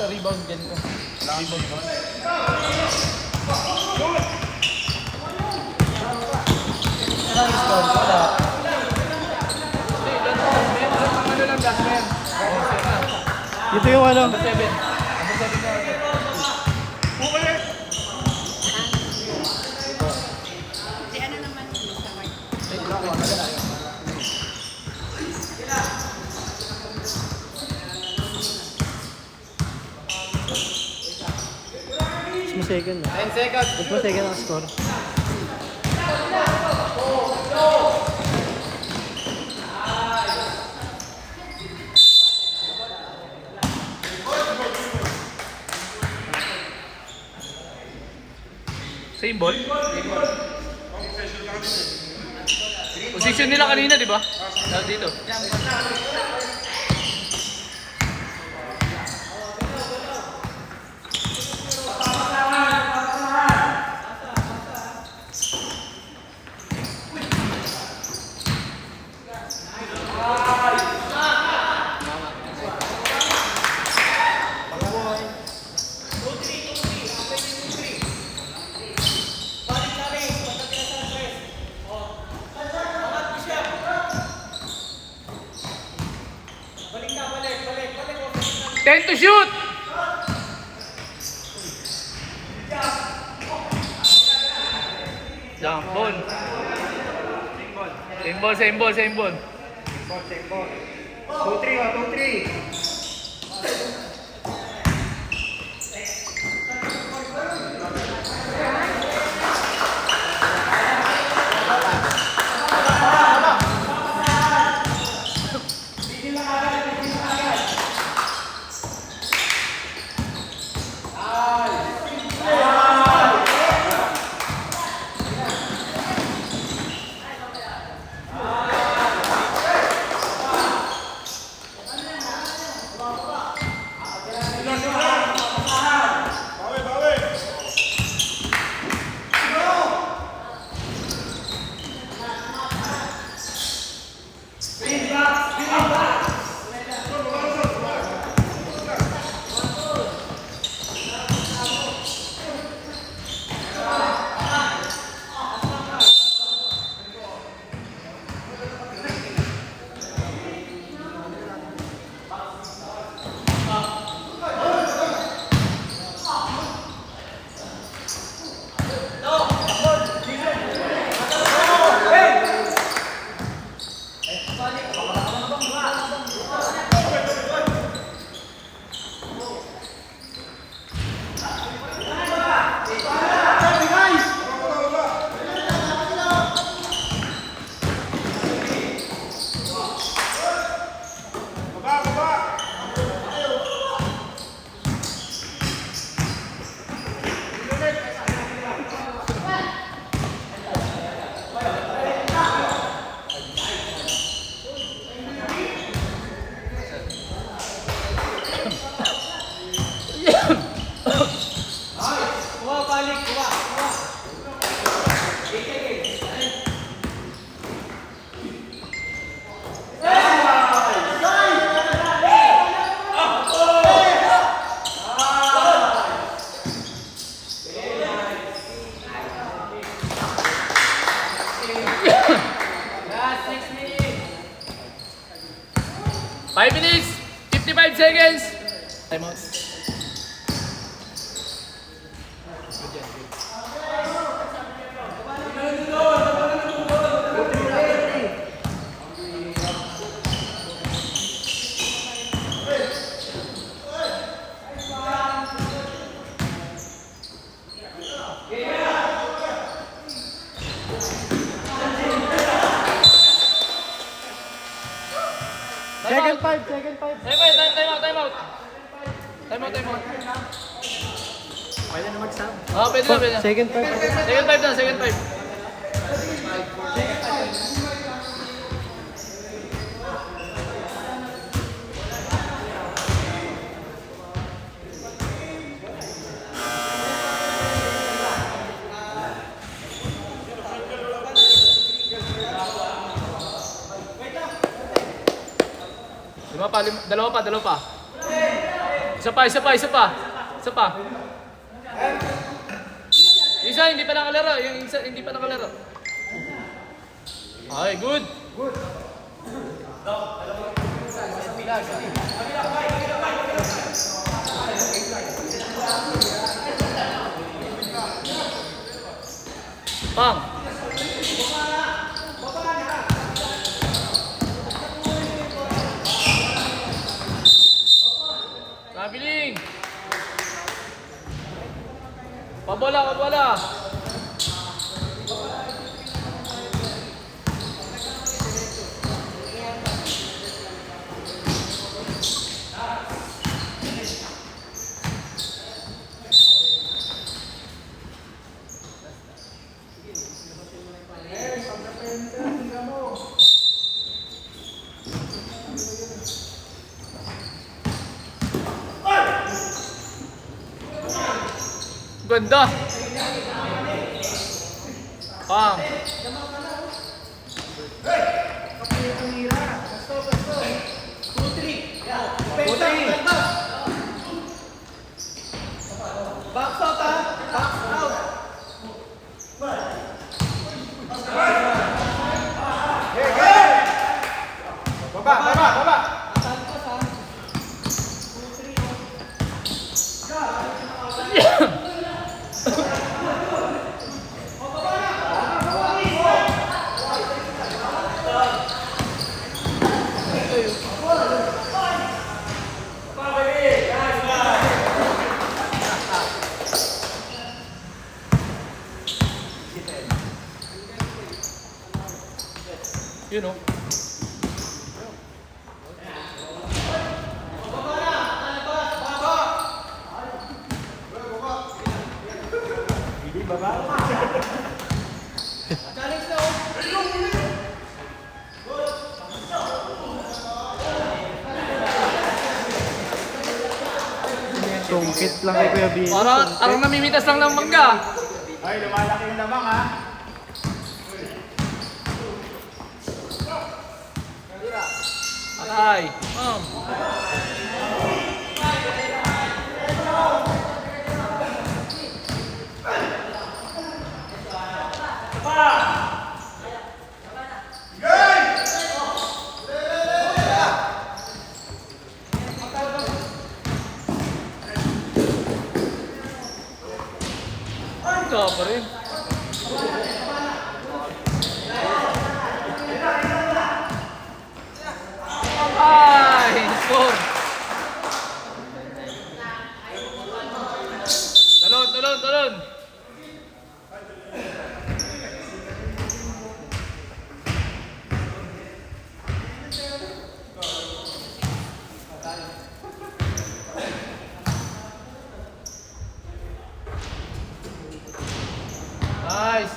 sa rebound dyan ka. Rebound ka. Nice goal. Wala. Ano lang gas men? Ito yung ano? Number 7. Number 7 na. Si ano naman sa Mark? Mas second na. 10 seconds. Mas second ang score. Same ball? Position nila kanina, di ba? Dito. Ten to shoot! Jump ball. Same ball, same ball, same ball. 2-3. Five minutes, 55 seconds. Time out. Second five. Time out. Time out. Pwede na mag-sub. Pwede na. Second five. Second five. Dalawa pa. Isa pa, isa pa, isa pa. Isa pa. Isa, hindi pa nakalaro. Yung isa, hindi pa nakalaro. Ay, good. Pang. Traveling. Pabola, pabola. Ganda. Pang. You know. Sungkit lang kay Kuya Bino. Parang namimitas lang ng mangga. Ay, lumalaki yung lamang ha. Aray. Ito pa rin. Ay, score. Talon, talon, talon. Nice.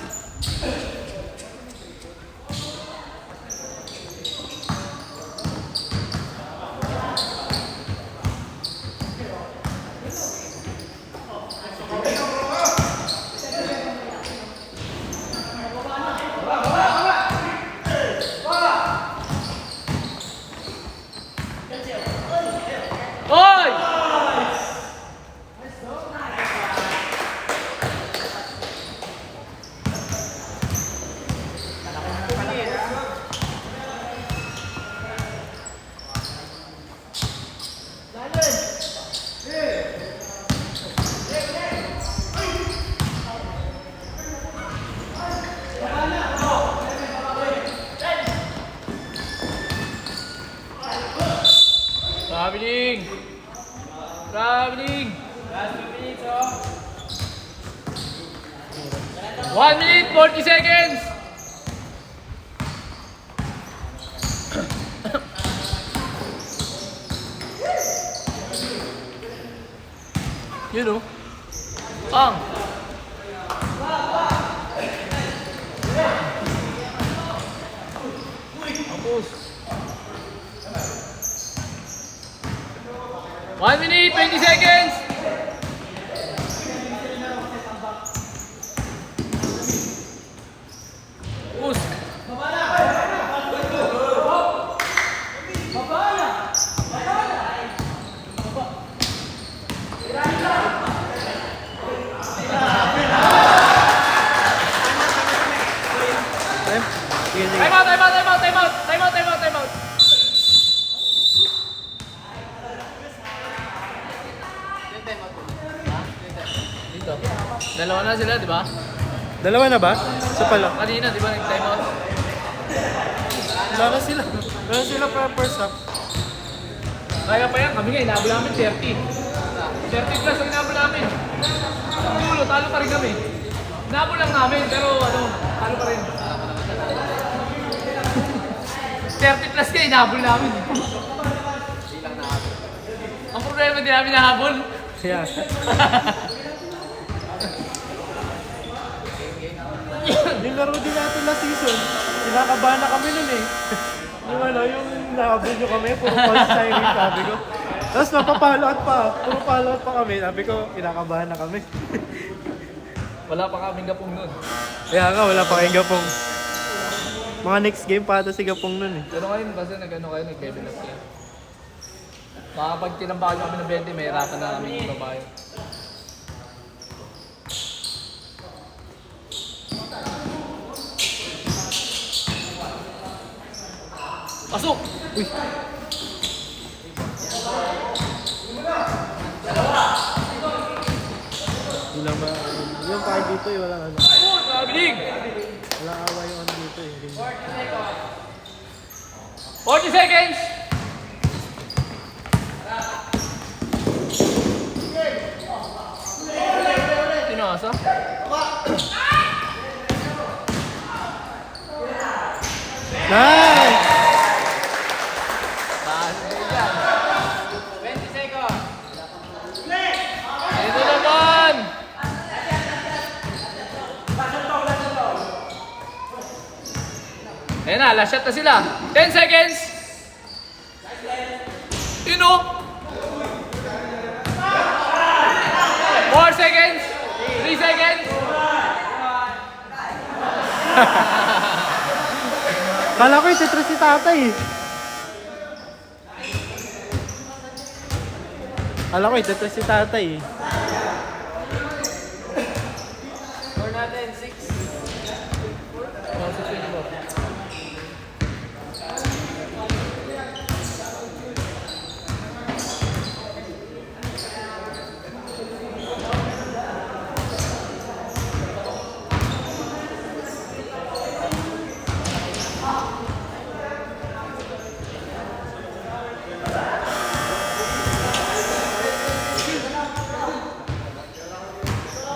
Oy! Traveling. Traveling. 1 minute, 40 seconds. You know. Pang. Tapos. 1 minute, 20 seconds. Push. Dalawa na ba? Isa pala. Kanina, di ba nag-time out? Wala na sila. Wala na sila para first half. Kaya pa yan, kami nga, inabol namin 30. 30 plus ang inabol namin. Ang dulo, talo pa rin kami. Inabol lang namin, pero ano, talo pa rin. 30 plus nga, inabol namin. Ang problema din namin nahabol. Kaya. Yung laro din natin last season, kinakabahan na kami nun eh. Yung ano, yung nahabol nyo kami, puro false siren, sabi ko. Tapos napapalout pa, puro palout pa kami. Sabi ko, kinakabahan na kami. Wala pa kaming gapong nun. Kaya nga, wala pa kayong gapong. Mga next game pa ata si gapong nun eh. Pero ngayon kasi nag-ano kayo, nag-level up kayo. Baka pag tinambakan nyo kami ng 20, may hirapan na kami yung babae. Pasok! Uy! Hindi lang ba, yung kahit dito eh, walang ano. Mabilig! Walang awa yung ano dito eh. 40 seconds! Sino asa? Nice! 20 seconds. Ito naman! Ayan na, last shot na sila. 10 seconds! Yun o! 4 seconds! 3 seconds! Kala ko yung tetras si tatay eh. Kala ko yung tetras si tatay eh. Score natin, 6.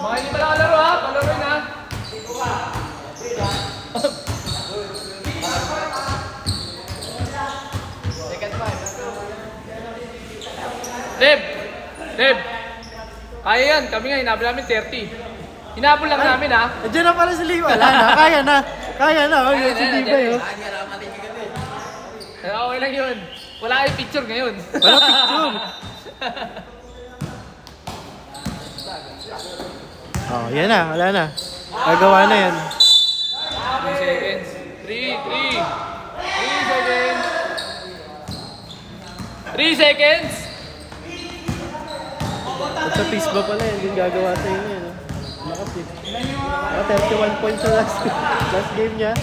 Mga hindi pa nakalaro ha, palaroin ha. Deb! Deb! Kaya yan, kami nga hinabol namin 30. Hinabol lang namin ha. Andiyan na pala si Lee. Wala na, kaya na. Kaya na, oh, yun si Libay oh. Kaya okay lang yun. Wala kayong picture ngayon. Wala picture. Oh, yan na, wala na. Gagawa na yan. 3 seconds. 3 seconds. 3 seconds. At sa peace ba pala yan, hindi gagawa sa inyo yan. Lakas eh. 31 points sa last game niya.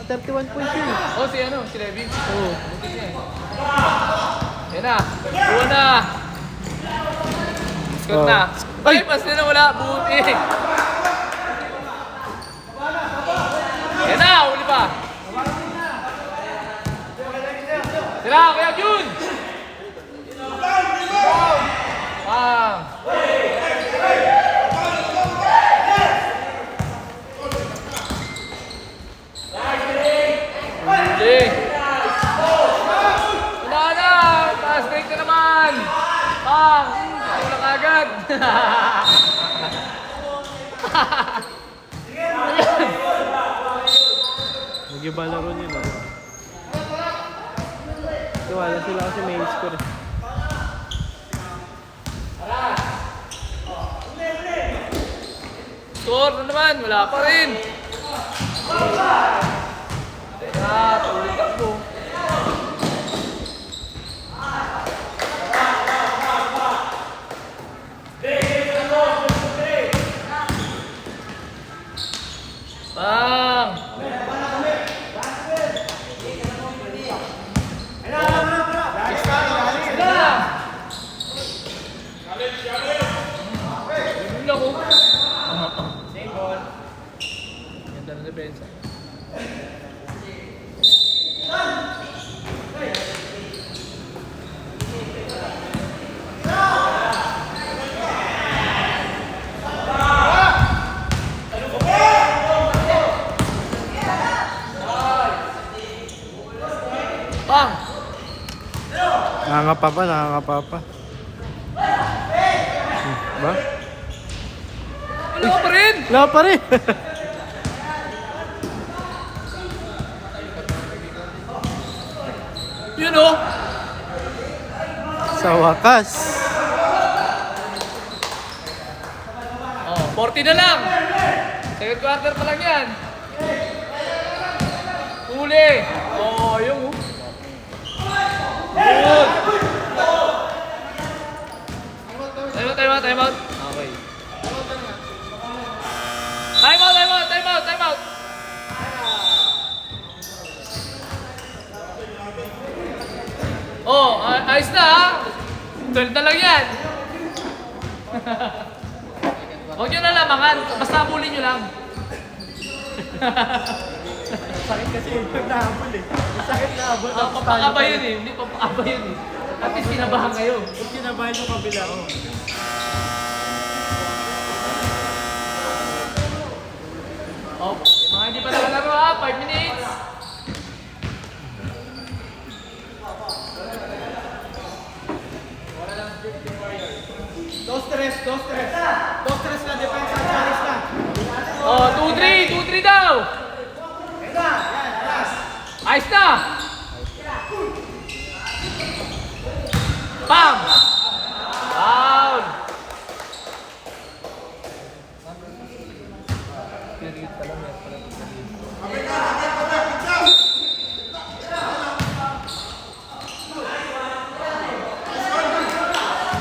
31 points yun. Oh, si Levi. Oo. Yan na. Buwan na. Scott na. Ay, pas na wala. Buti. Yan na, uli pa. Sila, Kuya Jun. Uli. Wala na. Pass break na naman. Wala ka agad. Mag-iba laro nila. Wala sila kasi may score eh. Score na naman. Wala pa rin. Teka, tuloy takbo. Bang! Sila! Yun ako. depensa. Bang! Nakangapa pa, nakangapa pa. Ba? Wala ka pa rin! Wala pa rin. Yun o! Sa wakas. Oh, 40 na lang! Second quarter pa lang yan. Huli! Oh, yung Good! Time out. Okay. Time out! Oh, ayos na ha? 12 na lang yan. Huwag nyo na lamangan, basta habulin nyo lang. Sakit kasi yung nahabol eh. Sakit na habol. Papakaba yun eh, hindi papakaba yun eh. At least kinabahan kayo. Kung kinabahan yung kabila, oh. Oh, mga hindi pa nakalaro ha, 5 minutes. Dos tres na depensa, Charis na. Oh, 2-3 daw. Ayos na. Bam! Down!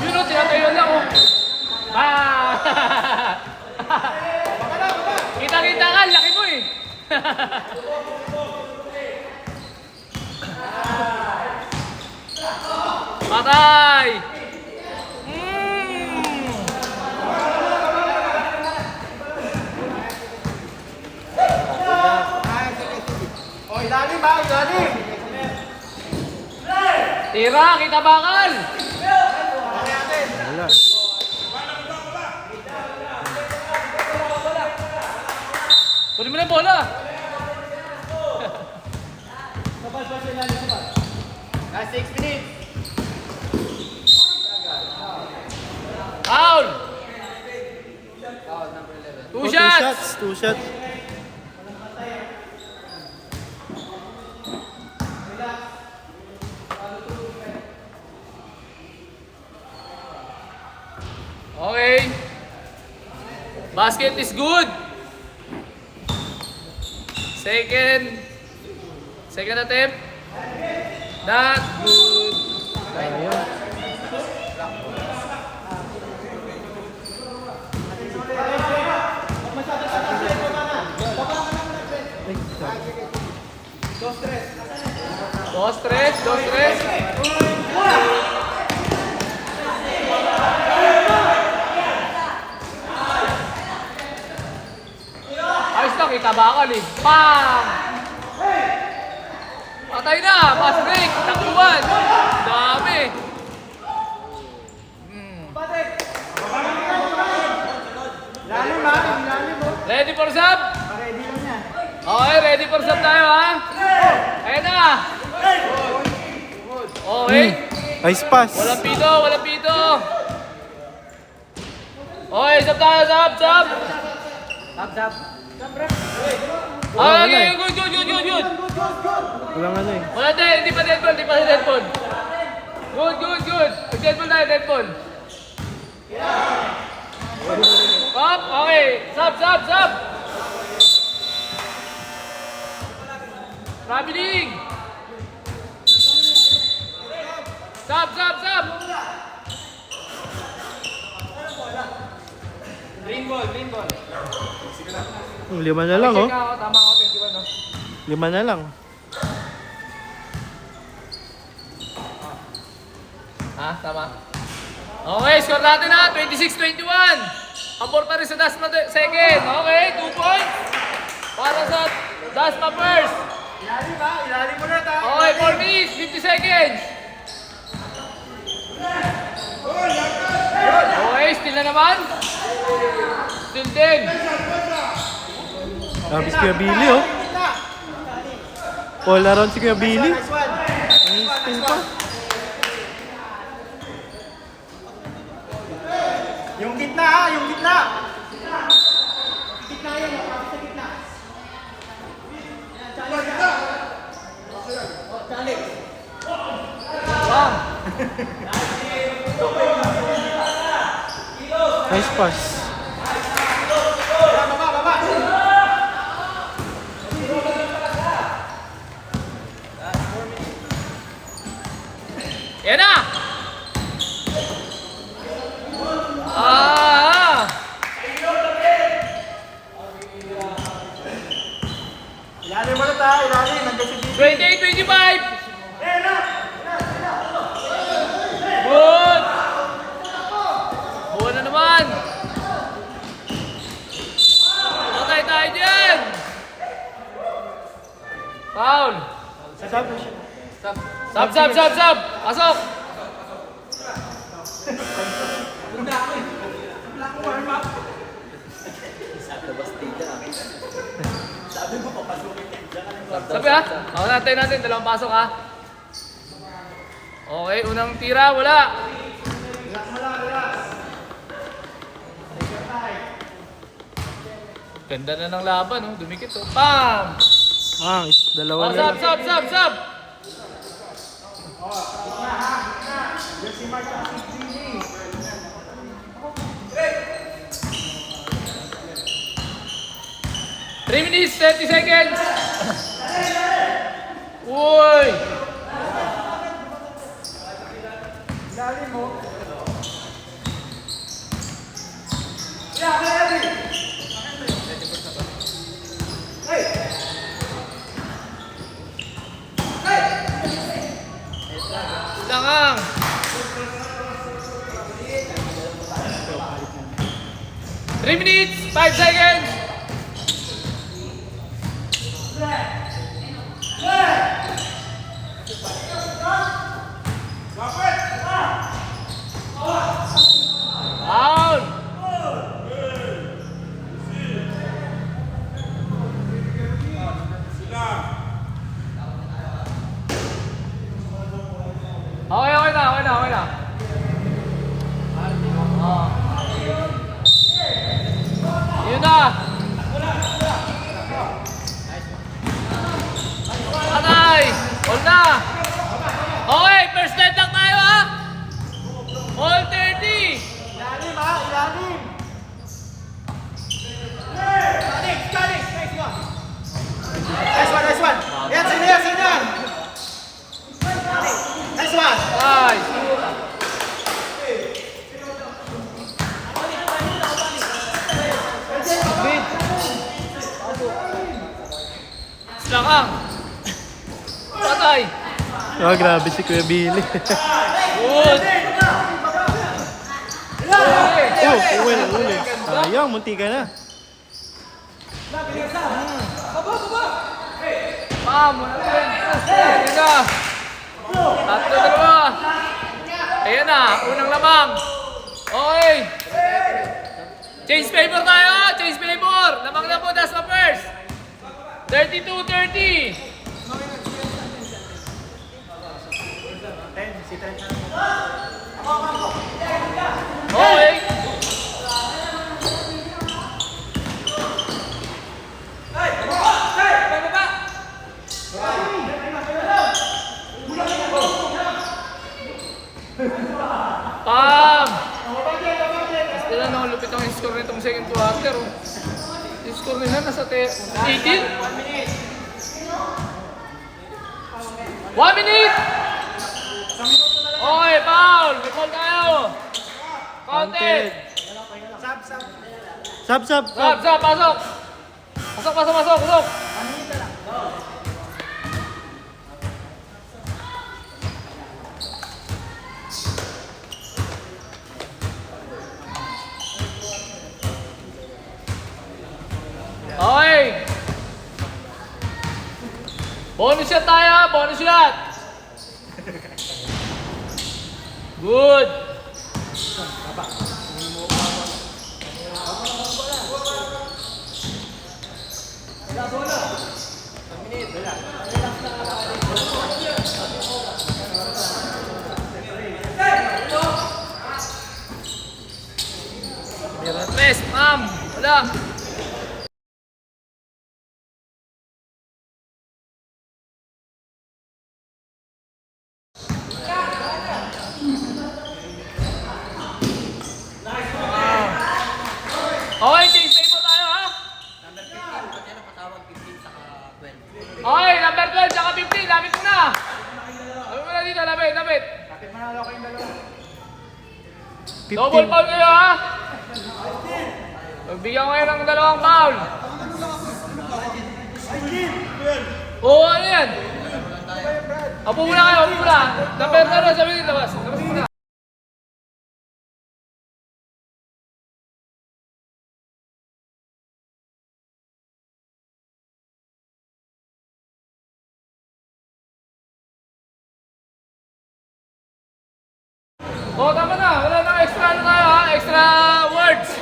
Yun o, tinatayo lang o. Kita-kita ka, laki mo eh. Patay! O, ilalim ba? Ilalim! Tira, kita bakal! Wala. Kunin mo na yung bola! Last 6 minutes. Foul! Foul, number 11. Two shots! Two shots. Okay. Basket is good. Second attempt. Not good. Dos tres. Ayos na, kita bakal eh. Pam! Patay na! Pass break! Takbuhan! Dami! Ilalim ba? Ilalim mo. Ready for sub? Ready lang yan. Okay, ready for sub tayo ha? Ayan na! Okay. Ice pass. Walang pito! Okay, sub tayo, sub! Tap. Okay, good! Walang ano eh. Wala din, hindi pa dead ball. Good. Dead ball tayo, dead ball. Up, okay. Sub. Traveling. Sub. Green ball. Lima na lang, oh. Check ako, tama ako, 21 no? Lima na lang. Tama. Okay, score natin ha, 26-21. Pabor pa rin sa last na second. Okay, 2 points. Para sa Last pa first. Ilalim ha, ilalim mo na ta. Okay, 4 minutes, 50 seconds. Okay, still na naman. Still din. Sabi si Kuya Billy, oh. All around si Kuya Billy. Nice one. Ang spin pa. Yung gitna ha, yung gitna. Bang. Nice pass. Yan na. Ah. Ilalim mo na ta, ilalim. Nandun si Bibi. 28-25. Good. Buwan na naman. Patay tayo dyan. Foul. Sab. Pasok. Sabi ha? Ako natin natin. Dalawang pasok ha. Okay, unang tira. Wala. Ganda na ng laban. Oh. Dumikit. Oh. Bam! Ah, dalawa Oh, na. sab. Yung si Mark at si Jimmy. Three minutes, 30 seconds. Uy! Ilalim mo. Langang. 3 minutes, 5 seconds. Out. Okay na. Oh. Yun na. Patay. All na. Okay, first net lang tayo ha. All 30. Ilalim ha, ilalim. Cutting. Nice one. Yan, sino yan. Nice one. Nice. Slakang. Patay. Ah, grabe si Kuya Billy. Good. Okay. Oh, uli. Sayang, munti ka na. Bam. Ayan na. Tatlo, dalawa. Ayan na. Unang lamang. Okay. Change flavor tayo. Change flavor. Lamang na po. That's the first. 32-30. Si Trent. Okay. Pam! Basta na lupit ang score nitong second quarter. Oh. Yung score nila nasa 18? 1 minute! Okay, foul! May foul tayo! Counted! Sab. Sab, pasok! Pasok! Okay! Bonus shot tayo, bonus shot. Good. Rest, ma'am. Wala. Okay, change paper tayo ha? Okay, number 12 tsaka 15, lapit mo na. Lapit mo na dito, lapit. Kapit manalo kayong dalawa. Double foul kayo ha? Magbigyan ko kayo ng dalawang foul. Oo, ano yan? Apo muna kayo, apo muna. Number 12, sabi dito, labas muna. Oo, tama na. Wala nang extra ano tayo ha? Extra words.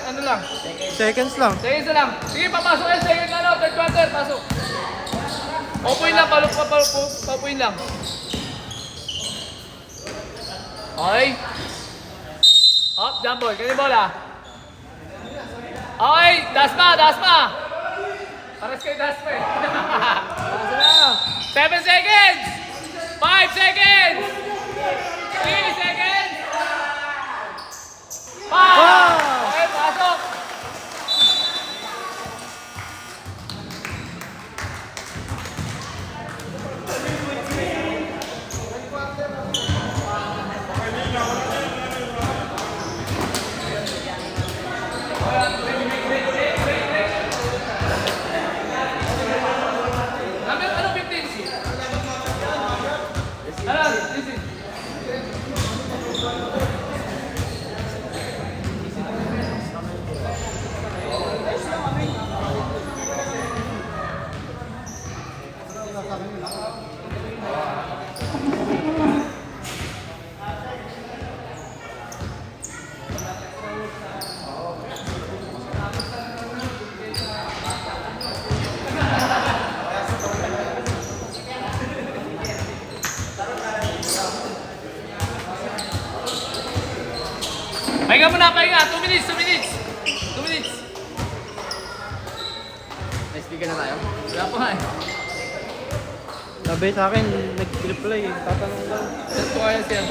Ano lang? Seconds lang. Seconds na lang. Sige, papasok yan. Second ano, third quarter, pasok. Paupuin lang, paupuin lang. Okay. Up, jump ball. Ganyan bola. Okay, dasma. Paras kayo dasma eh. 7 seconds! 5 seconds! 3 seconds! 5! Okay, pasok! Ano 15? Ano? Listen. Pahinga muna, pahinga. 2 minutes. 2 minutes. Next week na tayo. Wala pa nga eh. Sabi sa akin, nag-reply eh. Tatanong daw. Just ko kaya siya.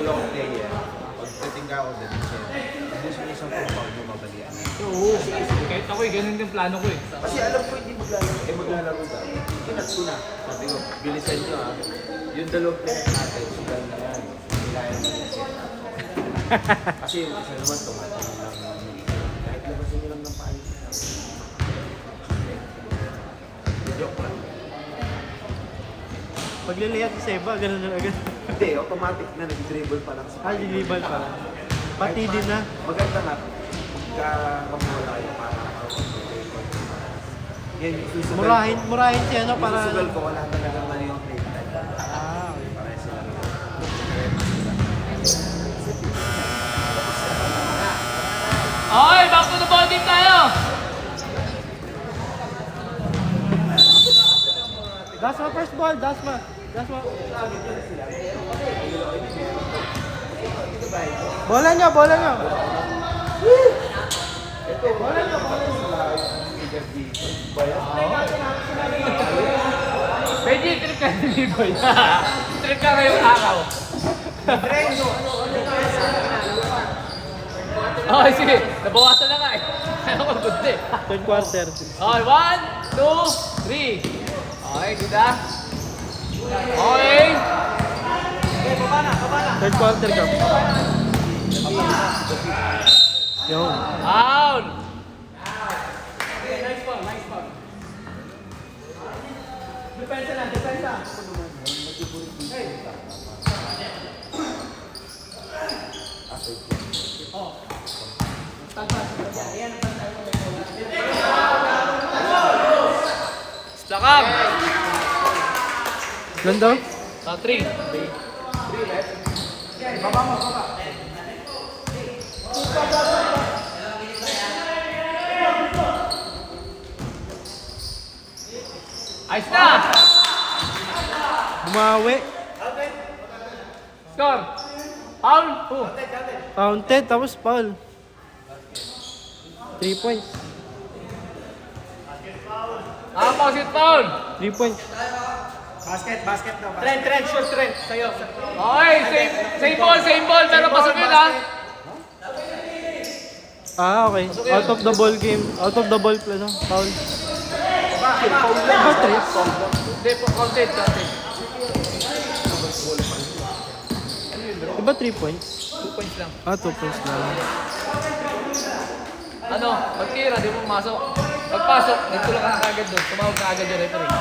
wala akong player, pagdating ka ako din, gusto mo isang pang bumabalian. Oo. Kahit ako eh, ganun yung plano ko eh. Kasi alam ko hindi maglalaro, maglalaro daw. Kinat ko na. Sabi ko, bilisan nyo ha. Yung dalawang pinag natin, sugal na yan. Kailangan na yung set. Kasi yung isa naman, tumatanong lang namin. Kahit labasin nyo lang ng paayos. Joke lang. Paglilayat si Seba, ganun na agad. Hindi, automatic na nag-dribble pa lang sa Lilibal pa lang. Pati din na. Maganda nga, pagka mamula kayo para yan, isusugal ko. Murahin siya, no? Para... Isusugal ko, wala talaga mali yung play time. Ah, okay. Para sila rin. Okay, back to the ball game tayo! Dasma first ball, Dasma. Dasma. Bola nyo, bola nyo. Pwede, trip ka ni Boy. Trip ka ngayong araw. Okay, sige. Nabawasan na nga eh. Kaya ko good eh. Third quarter. Okay, 1, 2, 3. Okay, good ah. Okay. Third quarter ka. Yo. Out. Slakam. Ganda. 3. Ayos na! Bumawi. Score! Foul! Counted, tapos foul. 3 points. Opposite foul! 3 points. Basket daw. Trend, shoot trend. Sa'yo. Okay, same ball, pero pasok yun ha! Ah, okay. Out of the ball game. Out of the ball play, no? Foul. Ba, trips? Hindi po, counted. Diba 3 points? 2 points lang. Ah, 2 points lang. Ano, pagkira, di mo pumasok. Pagpasok, nagtulak ka na kagad doon. Tumawag na agad yung referee.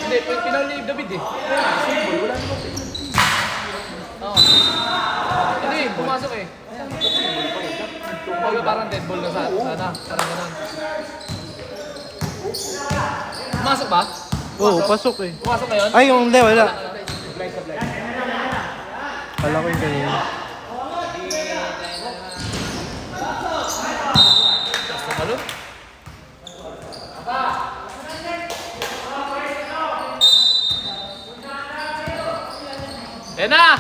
Hindi, pinaul ni David eh. Oo. Hindi, pumasok eh. Kumbaga parang dead ball na sana. Parang ganun. Pumasok ba? Oo, pasok eh. Pumasok na yun? Ay, yung hindi, wala. Kala ko yung kanina. Basta malo. Yan na!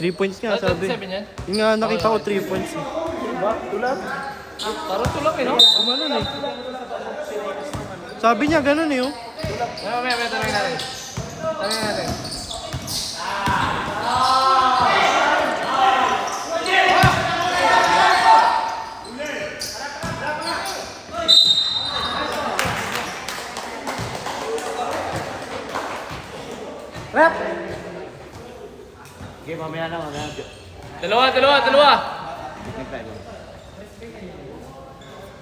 Three points nga, sabi. 27 yan? Yung nga, nakita ko 3 points eh. Parang tulak eh, no? Gumanon eh. Sabi niya, ganun eh oh. May tanongin natin. Tanongin natin. Rep! Okay, mamaya na. Dalawa.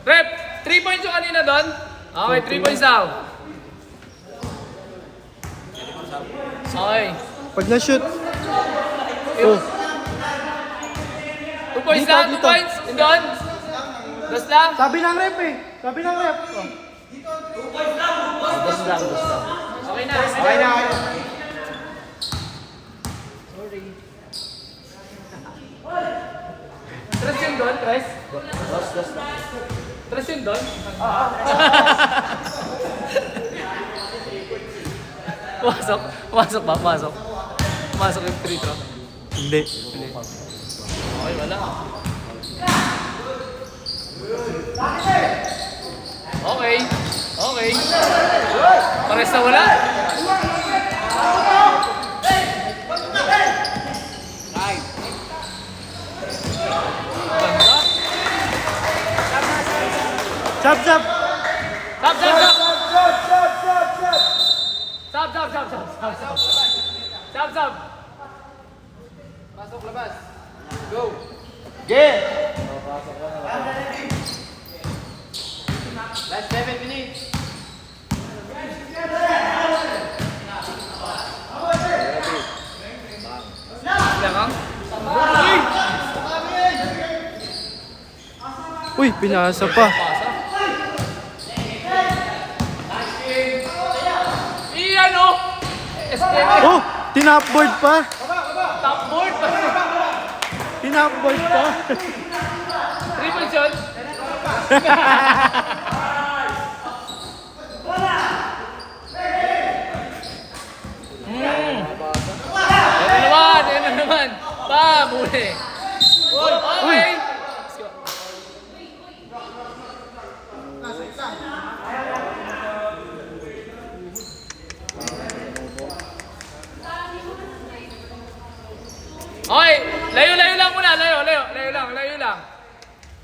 Rep, 3 points yung kanina doon. Okay, 3 points daw. Okay. Pag na-shoot. Oh. 2 points Dito, lang, 2 dito. points. Yung doon. Das lang. Sabi ng rep eh. Sabi ng rep. Oh. Okay na. Okay na. Tres yun doon, Tres? Dos lang. Tres yun doon? Pumasok ba? Pumasok yung free throw. Hindi. Okay, wala. Okay. Pares na wala. Ganda. Chop, chop! Stop. Pasok, labas. Go. Last 7 minutes. Lang. Uy, pinasa pa. Iyan o! SKM. Oh, tinapboard pa. Top board pa. Tinapboard pa. Triple shot. Yan na naman. Muli. Okay. Okay, layo lang muna, layo lang.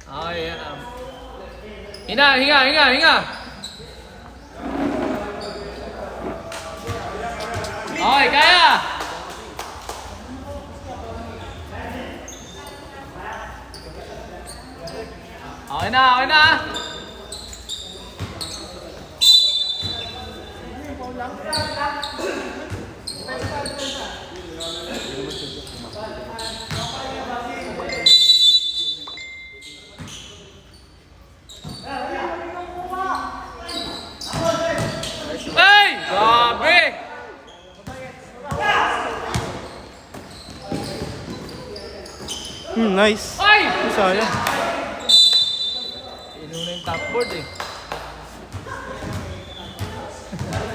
Okay, hinga. Okay, kaya. Okay na. Ay! Grabe! Nice. Ay! Sayang. Inuna yung top board eh.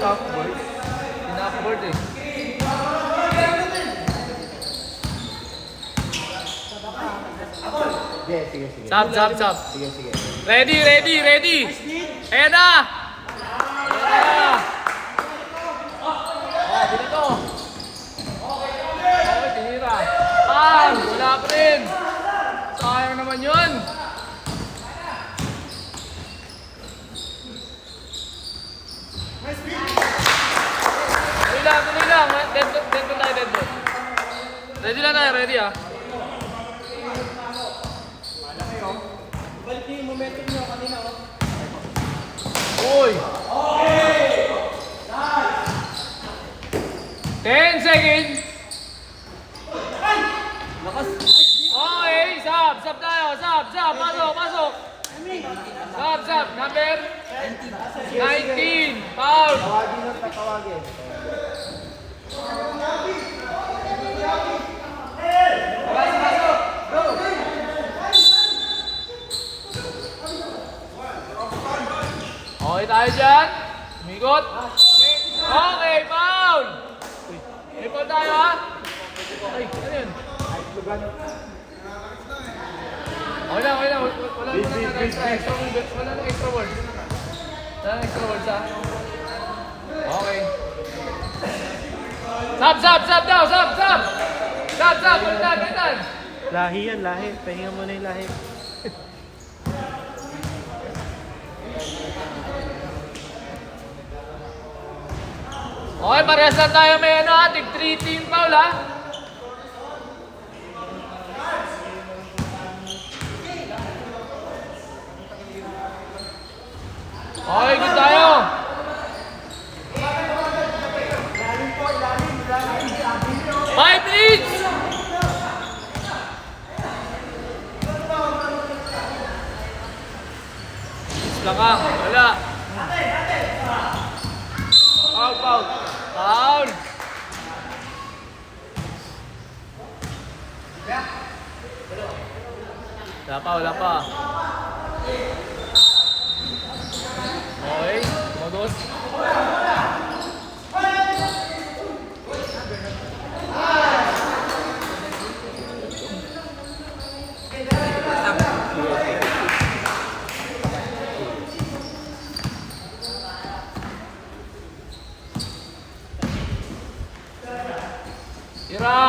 Top board? Top board eh. Sige. Sab. Sige. Ready. Ayan na! Dito. Okay, tinira. Wala pa rin. Sayang naman yun. Tuloy lang. Dead ball. Ready lang tayo, ready ah. Uy! 10 seconds! Lakas! Okay, sab tayo, sab, pasok! Sab, number 19, foul! Tawagin. Okay tayo dyan. Umikot. Okay, foul! May foul tayo ha? Ay, ano yun? Okay lang. Wala nang extra word. Wala nang extra words ha? Okay. Sab daw, sab! Sab, balitan! Lahi yan, lahi. Pahinga mo na yung lahi. Okay, parehas lang tayo may tig 3 team foul ha? Okay, good tayo. 5 minutes! Lakang, wala. Foul. Wala pa. Okay, modus. Tira!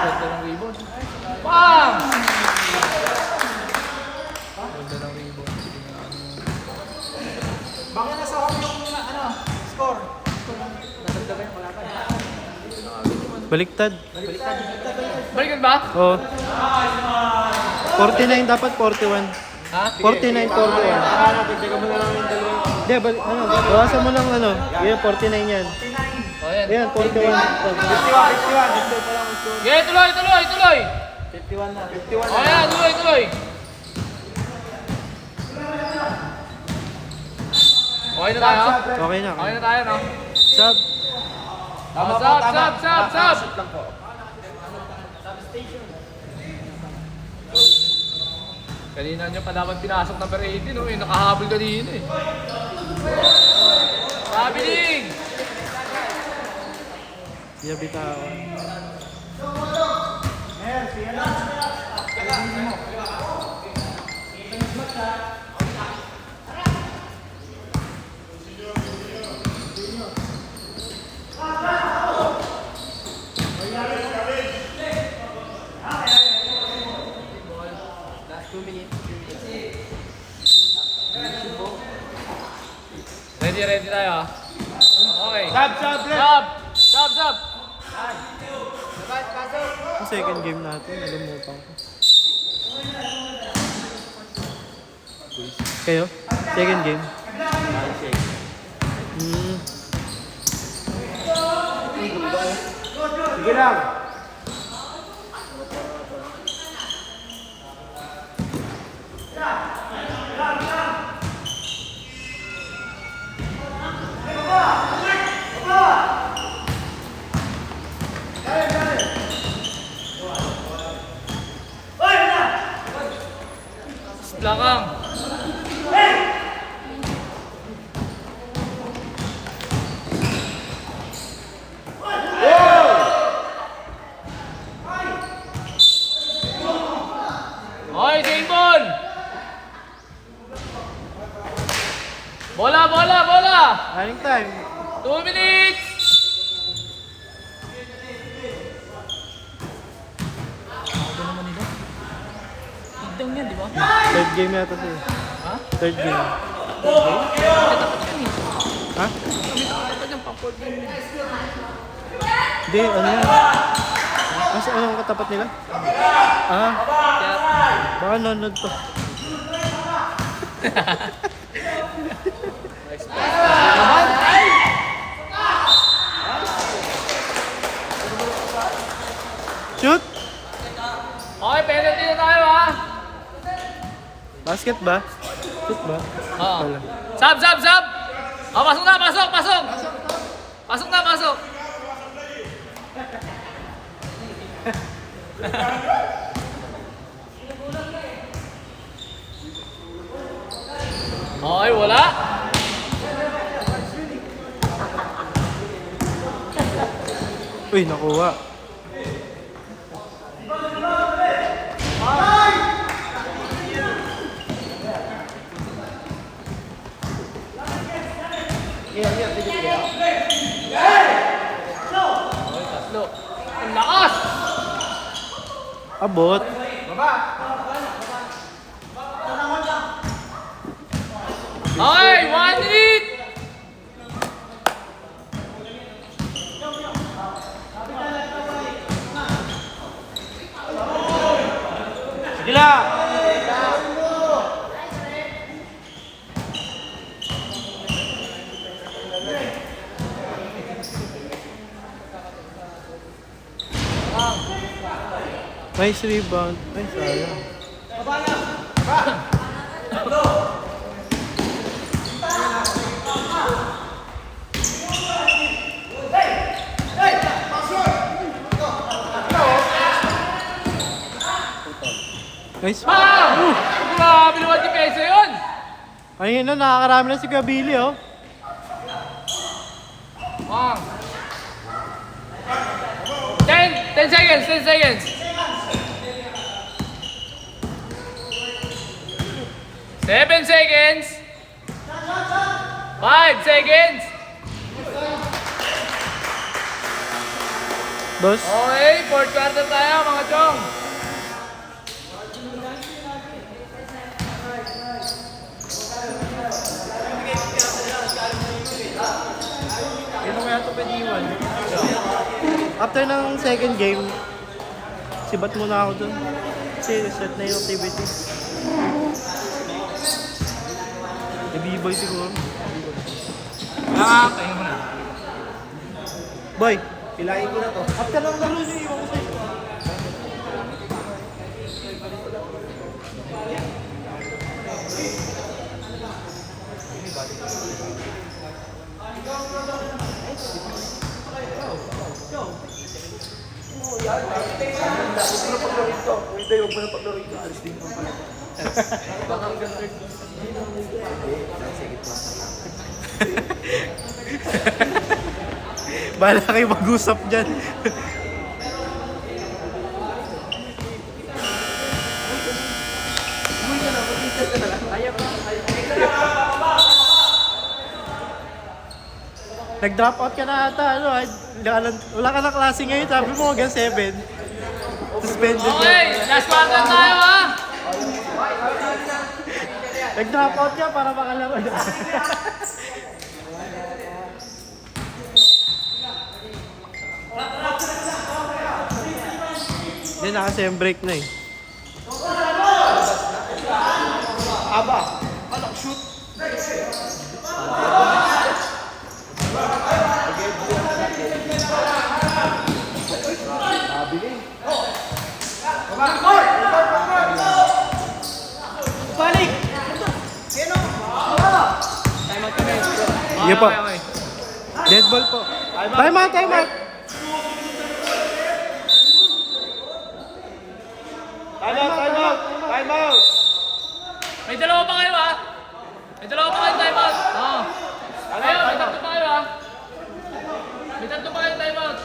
Ganda ng rebound. Bang! Ganda ng rebound. Bakit nasa home yung score? Baliktad. Balikan ba? Oh. 49 dapat 41. Ha? 49, 41. Hindi, bawasan mo lang ano. Yan, 49 yan. O yan. Ayan, 41. 51. Yeah, tuloy! 51 na. O yan, tuloy! Okay na tayo? Okay na. Okay na tayo, no? Sub. Tama po, Sub! tama. Shoot lang po. Kanina nyo pa dapat pinasok number 18, no? Yung nakahabol kanina eh. Pabiling! Siya bitawan. Last 2 minutes. Ready tayo, ah. Okay. Sub! Labas, pasok. Ang second game natin, nalimutan ko. Kayo? Second game? Sige lang. Lakang! Hoy, game ball! Bola! Running time. 2 minutes! Ano naman nila? Igdang yan, di ba? Third game yata siya. Ha? Third game. Ha? Dapat yung pa-4 game. Hindi, ano yan? Mas anong katapat nila? Ah, baka nanonood to. Shoot! Okay, penalty na tayo, ha? Basket ba? Shoot ba? Oo. Wala. Sub! Oh, pasok na! Pasok! Okay, wala. Uy, nakuha. Okay, tatlo. Ang lakas! Abot. Okay, 1 minute! Sige lang! Nice rebound. Ay, sayang. Nice. Bam! Grabe naman yung peso yun! Ayun na, nakakarami na si Kuya Billy, oh. Bam! 10 seconds, 10 seconds. 7 seconds. 5 seconds. Dos. Okay, fourth quarter tayo mga chong. Ito kaya ito pwede iwan. After ng second game, sibat muna ako dun. Kasi set na yung activity. B-boy siguro. Tayo mo na. Boy, Pilain ko na to. after ng laro niyo, iwan ko sa'yo. Huwag mo na paglaruin to. Hindi, huwag mo na paglaruin to. Alis din mo pala. Baka hanggang third. Bahala kayo mag-usap dyan. Nag-drop out ka na ata, ano, wala ka na klase ngayon, sabi mo hanggang 7. Suspended Okay, na. last quarter tayo ha. Nag-drop out ka para makalaman. Yan, naka-sem break na eh. Aba! Anak, shoot! Balik! Sino? Sige po. Okay. Dead ball po. Time out, time out. Time out! Time out! Time out! May dalawa pa kayo ha. May dalawa pa kayo time out. Oo. Ayun, may tatlo pa kayo ha. May tatlo pa kayo time out.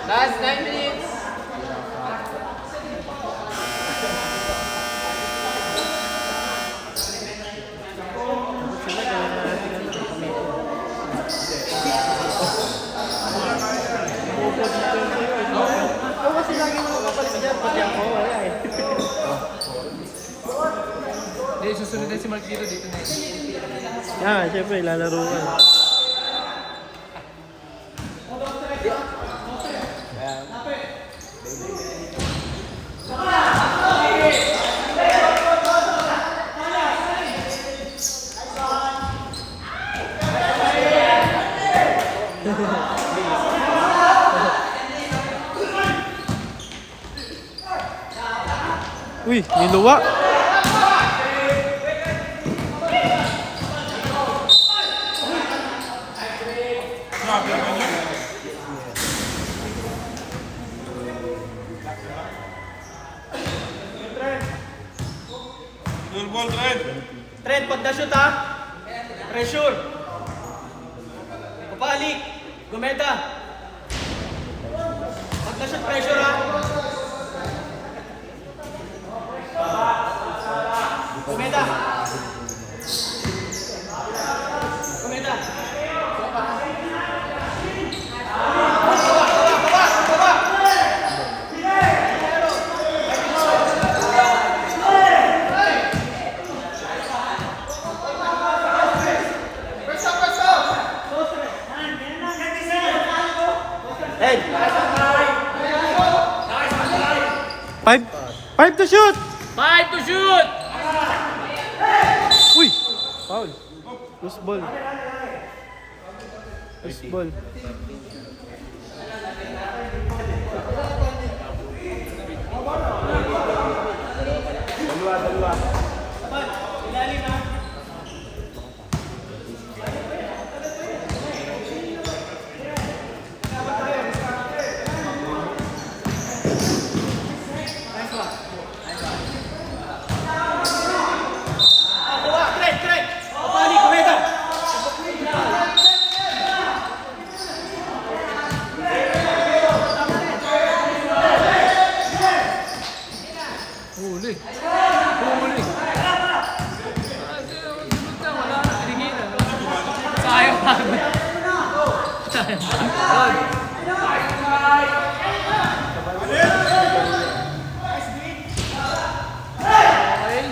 Last 9 minutes! Ikaw kasi lagi mo kapalit dyan, pati ako, wala eh. Hindi, susunod na si Mark dito na eh. Yan, syempre, lalaro ka. Uy, niluwa. Trent, pag na-shoot ha! Pressure! Papalik! Gumeta! Pag na-shoot, pressure ha! Gumeta! Gumeta! Five to shoot! 5 to shoot! Uy! Foul. Loose ball. Loose ball. dalawa. Huli. Huli. Sunod na, wala na. Tinigilan. Sayang pagod. Sayang pagod. Okay.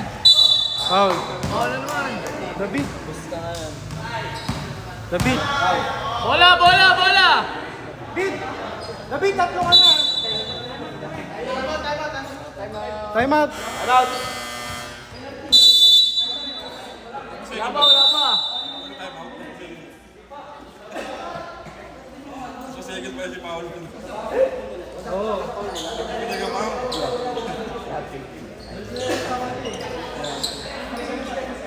Foul. Bola naman. David. David. Bola, bola, bola! David! David, tatlo ka na. Time out. Wala pa, wala pa. Second pa si Paolo. Oo. Talaga pa.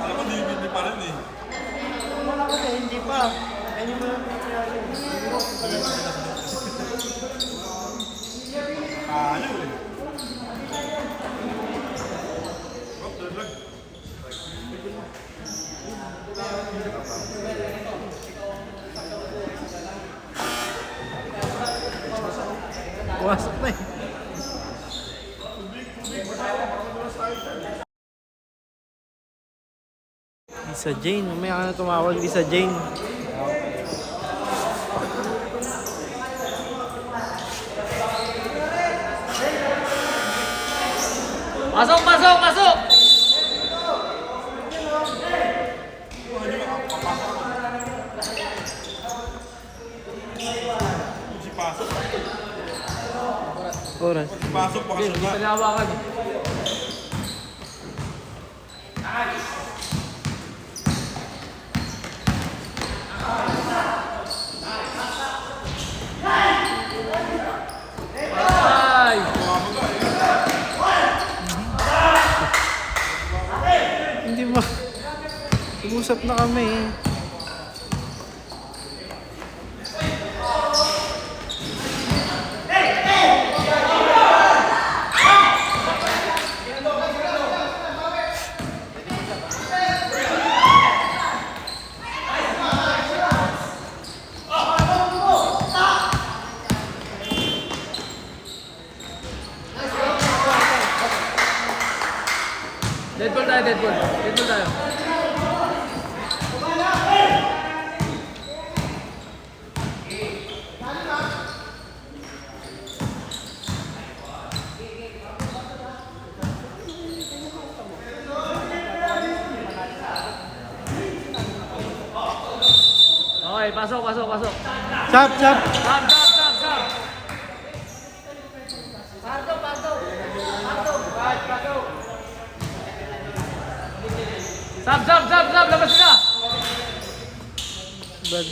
Alam ko hindi pa rin eh. Wala kasi, hindi pa. Yan yung mga nangyayari. Ayaw eh. Oh, dalag. Pumasok na eh. Lisa Jane, mamaya ka na tumawag, Lisa Jane. Pasok, pasok, pasok! Si Pasok. Oras. Si Pasok baka siya na. Pinahawakan. Ay! Hindi ba? Usap na kami eh. Deadpool tayo, Deadpool. Deadpool tayo. Okay, pasok, pasok, pasok. Chap, chap. Sab, sab, sab, sab. Sab, sab, sab, sab, labas sila. Bad.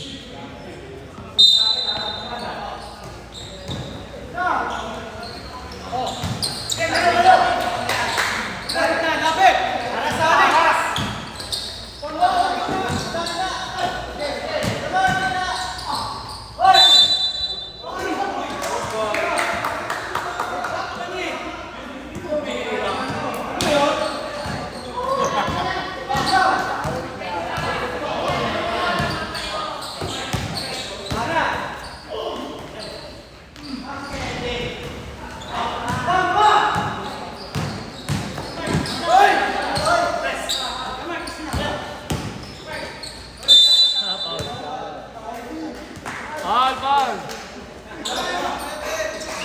Foul, foul.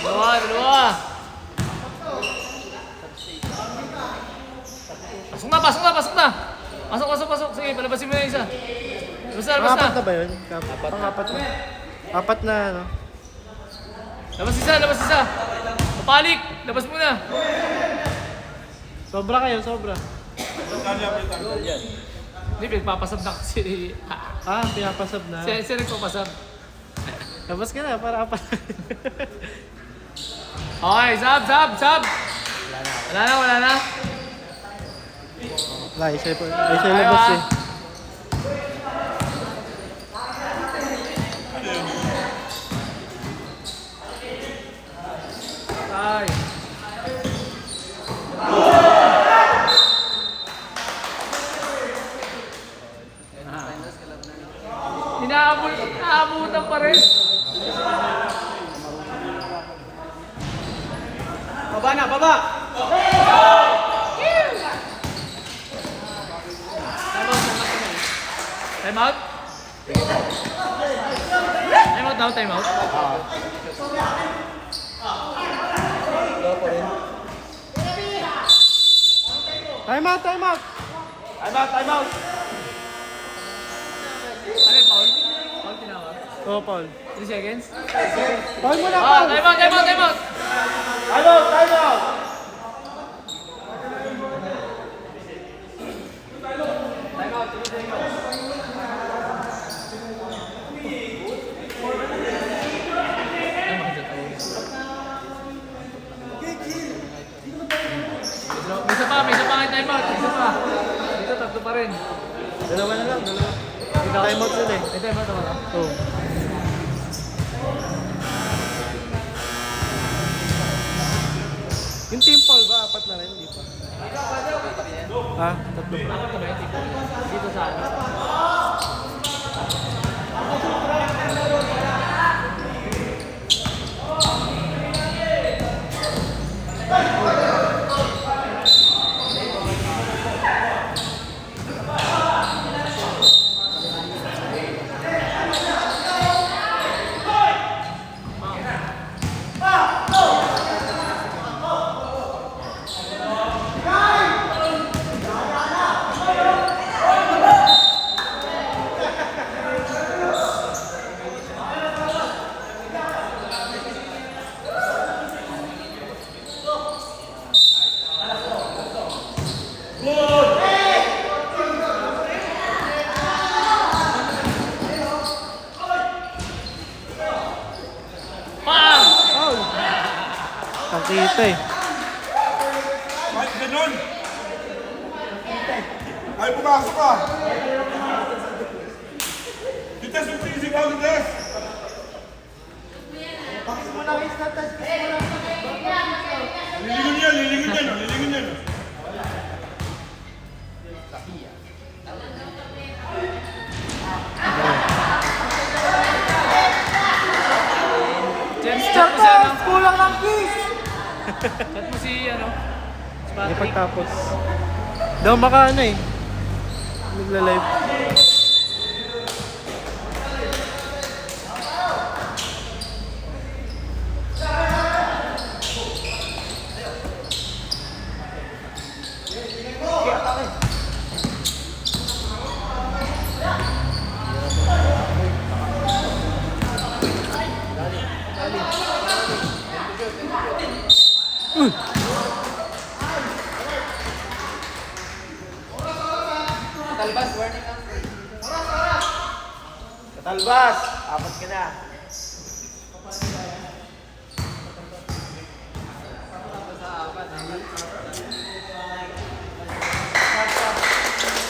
Dalawa, dalawa. Pasok na, pasok na, pasok na. Pasok, pasok, pasok. Sige, palabasin mo na yung isa. Labas na, labas Apat na na. ba yun? Apat na. Apat na ano? Labas isa, labas isa. Papalik, labas mo na. Sobra kayo, sobra. Hindi, pinagpapasab na kasi. Ah, pinapasab na. Si nagpapasab. Labas ka na, para apat. Okay, sab, sab, sab. Wala na, wala na. Wala, isa labas eh. Ay. Inaabutan pa rin. Baba na, baba! Time out? Time out now, time out. Time out, time out! Time out, time out! Ano yung foul? Foul tinawag? Oo, Paul. 3 seconds? Paul mo na, Ah, Paul! time out, time out, time out! Time out, time out! May isa pa nga time out, isa pa. Dito, tatlo pa rin. Dalawa na lang, dalawa. Time out sila eh. May time out ako na. Oo. Yung team Paul ba? Apat na rin, di pa? Ha? Tatlo pa. Ako ito ba yung tipo? Dito sa ano? Bam! Paul! Nakita eh. Kahit ganun. Ay, pumasok ka. Dites, mag-easy ka, Dites. Lilingon yan, lilingon yan, lilingon yan. Chat mo si ano? Kulang ng kiss! Chat mo si ano? Si Hindi Patrick. pagtapos. Daw maka ano eh. Nagla-live. Katalbas! Apat ka na.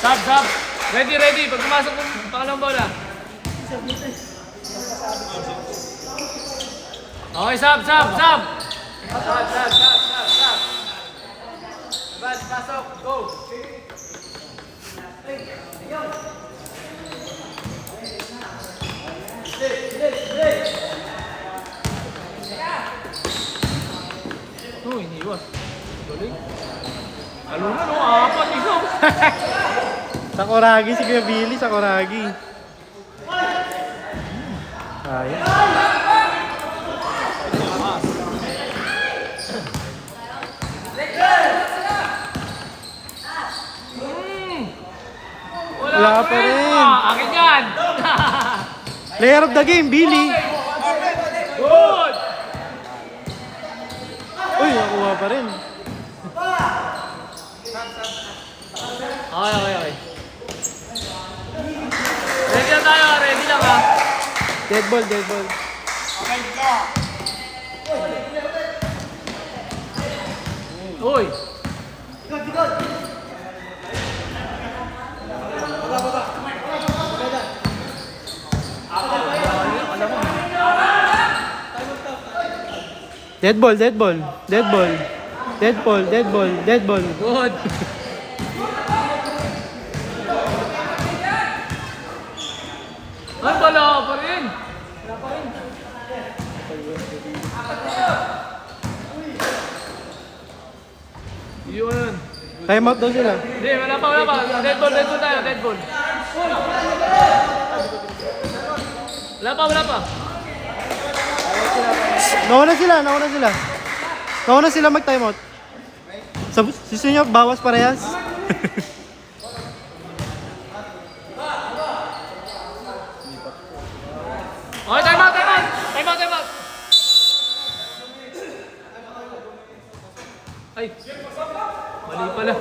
Sab, sab! Ready, ready! Pag pumasok ng pangalawang bola. Okay, sab, sab, sab! Bas, pasok, go! Oh, iniwas. Galing. Ano na, no? Apat, ikaw. Sa Koragi, si Kuya Billy, sa Koragi. Ayun. Wala pa rin. Ah, akin yan. Player of the game, Billy. Good! Uy, nakuha pa rin. Okay, okay, okay. Ready na tayo, ready lang ha. Dead ball, dead ball. Okay ka. Uy! Dead ball, dead ball. Dead ball. Dead ball, dead ball, dead ball. Good. Ay, wala pa rin. Yun. Time out daw sila. Hindi, wala pa, wala pa. Dead ball tayo, dead ball. Wala pa, wala pa. Nauna sila. Nauna sila mag-time out. Gusto nyo, bawas parehas? Okay, time out. Time out. Ay. Mali pala.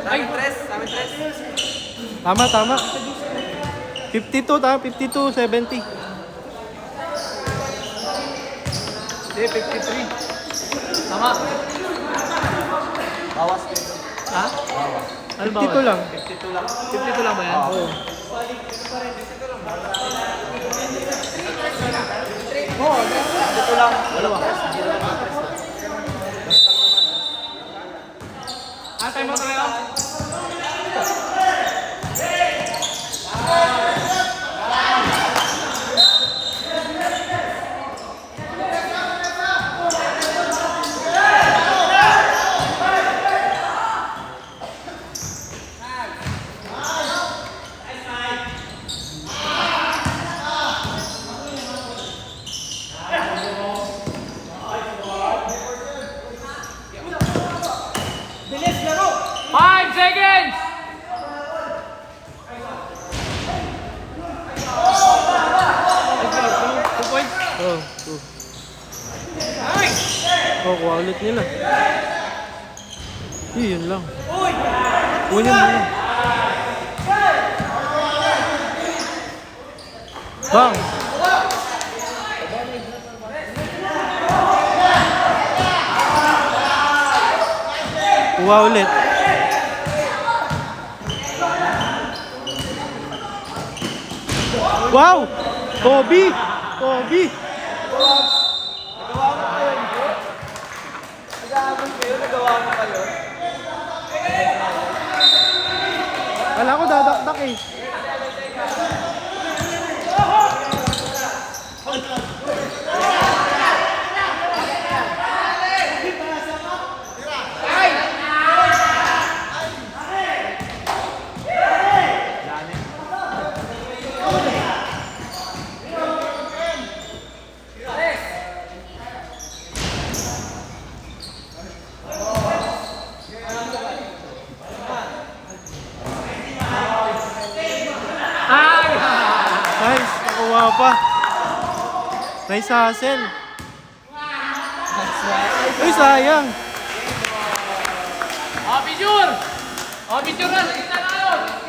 Ay, Tama. 52, 70. Hindi, 53. Tama. Bawas. Ha? Ano ba? 52 lang. 52 lang ba yan? Oo. Ito lang. Dalawa. Time out tayo. Five seconds! Two points. Oh, 2. Oh, kuha ulit nila. Yun lang. Kunin mo na. Bang! Kuha ulit. Wow! Kobe! Kala ko dadakdak eh. Ay! Nice, nakuha pa. Nice hustle. Uy, sayang. Picture! Picture na! Sige na tayo!